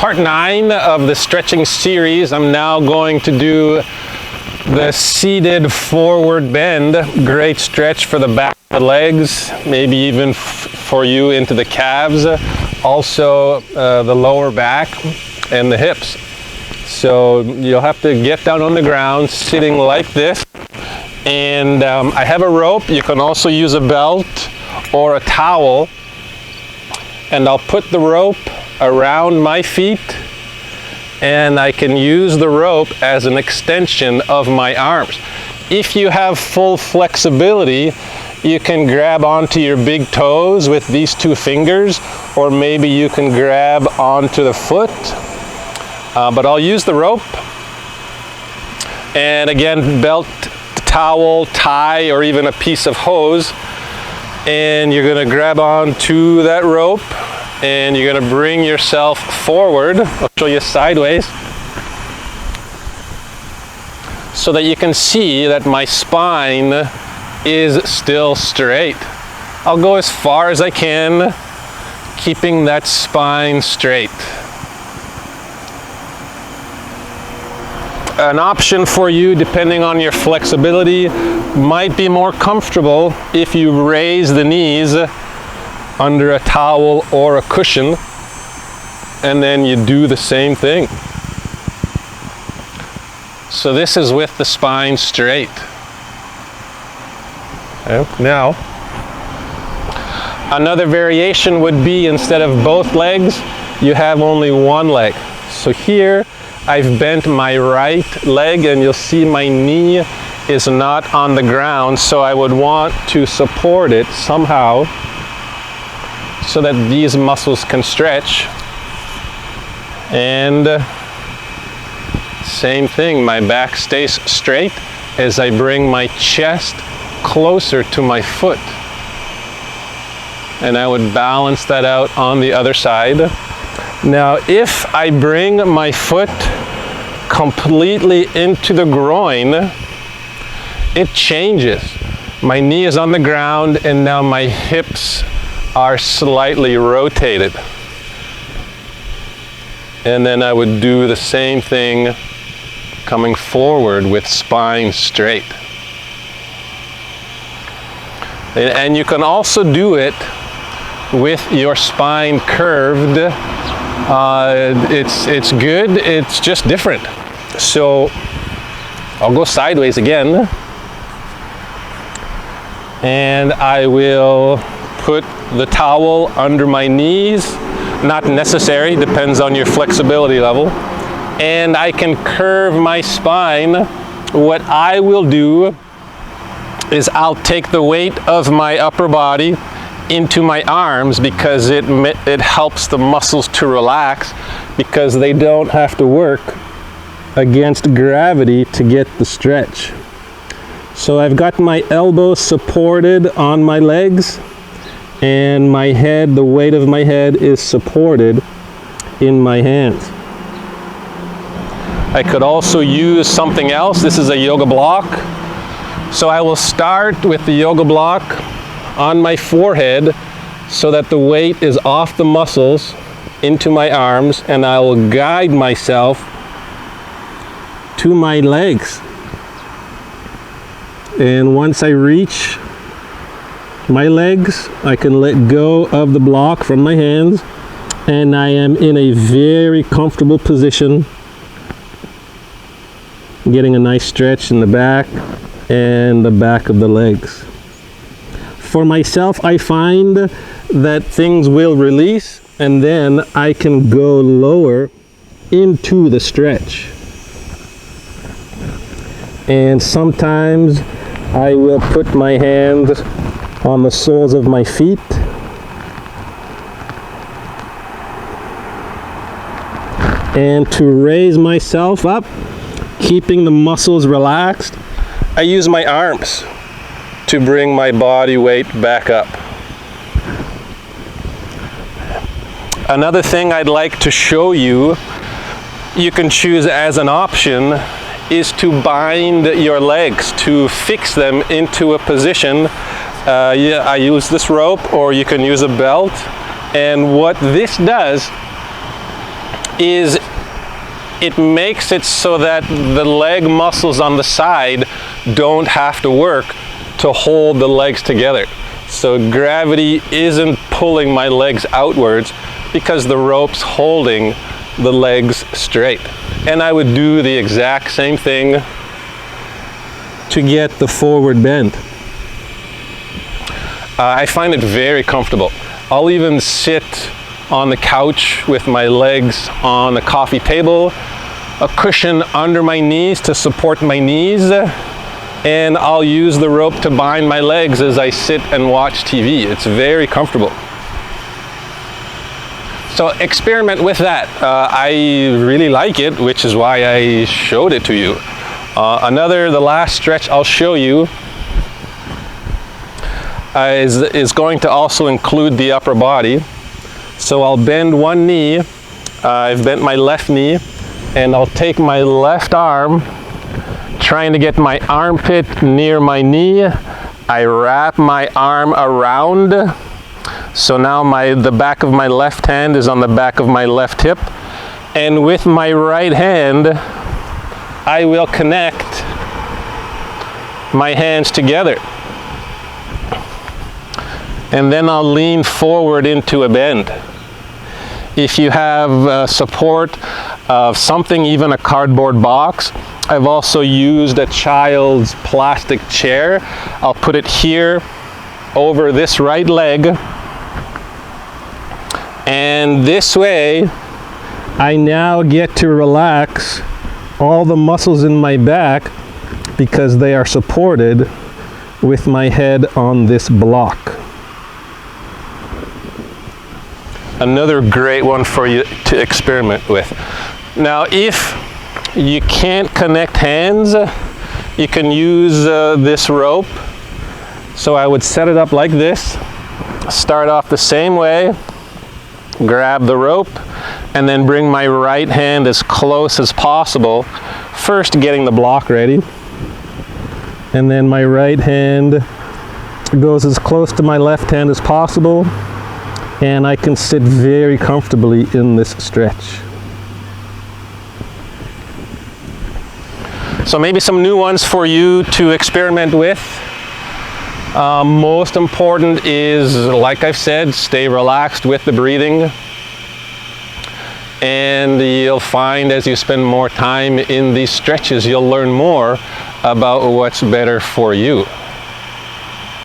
part 9 of the stretching series. I'm now going to do the seated forward bend. Great stretch for the back of the legs, maybe even for you into the calves, also the lower back and the hips. So you'll have to get down on the ground sitting like this. And I have a rope. You can also use a belt or a towel. And I'll put the rope around my feet, and I can use the rope as an extension of my arms. If you have full flexibility, you can grab onto your big toes with these 2 fingers, or maybe you can grab onto the foot. But I'll use the rope. And again, belt, towel, tie, or even a piece of hose. And you're going to grab onto that rope, and you're going to bring yourself forward. I'll show you sideways, so that you can see that my spine is still straight. I'll go as far as I can, keeping that spine straight. An option for you, depending on your flexibility, might be more comfortable if you raise the knees under a towel or a cushion, and then you do the same thing. So this is with the spine straight. Okay. Now, another variation would be, instead of both legs, you have only one leg. So here I've bent my right leg, and you'll see my knee is not on the ground, so I would want to support it somehow so that these muscles can stretch. And same thing, my back stays straight as I bring my chest closer to my foot. And I would balance that out on the other side. Now, if I bring my foot completely into the groin, it changes. My knee is on the ground, and now my hips are slightly rotated. And then I would do the same thing coming forward with spine straight. And you can also do it with your spine curved. It's good, it's just different. So I'll go sideways again, and I will put the towel under my knees. Not necessary, depends on your flexibility level. And I can curve my spine. What I will do is I'll take the weight of my upper body into my arms, because it helps the muscles to relax, because they don't have to work against gravity to get the stretch. So I've got my elbows supported on my legs, and my head, the weight of my head is supported in my hands. I could also use something else. This is a yoga block. So I will start with the yoga block on my forehead, so that the weight is off the muscles into my arms, and I will guide myself to my legs. And once I reach my legs, I can let go of the block from my hands, and I am in a very comfortable position, getting a nice stretch in the back and the back of the legs. For myself, I find that things will release, and then I can go lower into the stretch. And sometimes I will put my hands on the soles of my feet, and to raise myself up, keeping the muscles relaxed, I use my arms to bring my body weight back up. Another thing I'd like to show you, you can choose as an option, is to bind your legs, to fix them into a position. I use this rope, or you can use a belt. And what this does is it makes it so that the leg muscles on the side don't have to work to hold the legs together. So gravity isn't pulling my legs outwards because the rope's holding the legs straight. And I would do the exact same thing to get the forward bend. I find it very comfortable. I'll even sit on the couch with my legs on the coffee table, a cushion under my knees to support my knees, and I'll use the rope to bind my legs as I sit and watch TV. It's very comfortable. So experiment with that. I really like it, which is why I showed it to you. The last stretch I'll show you is going to also include the upper body. So I'll bend one knee. I've bent my left knee, and I'll take my left arm, trying to get my armpit near my knee. I wrap my arm around. So now the back of my left hand is on the back of my left hip. And with my right hand, I will connect my hands together. And then I'll lean forward into a bend. If you have support of something, even a cardboard box, I've also used a child's plastic chair. I'll put it here over this right leg. And this way, I now get to relax all the muscles in my back because they are supported with my head on this block. Another great one for you to experiment with. Now, if you can't connect hands, you can use this rope. So I would set it up like this, start off the same way, grab the rope, and then bring my right hand as close as possible, first getting the block ready, and then my right hand goes as close to my left hand as possible, and I can sit very comfortably in this stretch. So maybe some new ones for you to experiment with. Most important is, like I've said, stay relaxed with the breathing. And you'll find as you spend more time in these stretches, you'll learn more about what's better for you.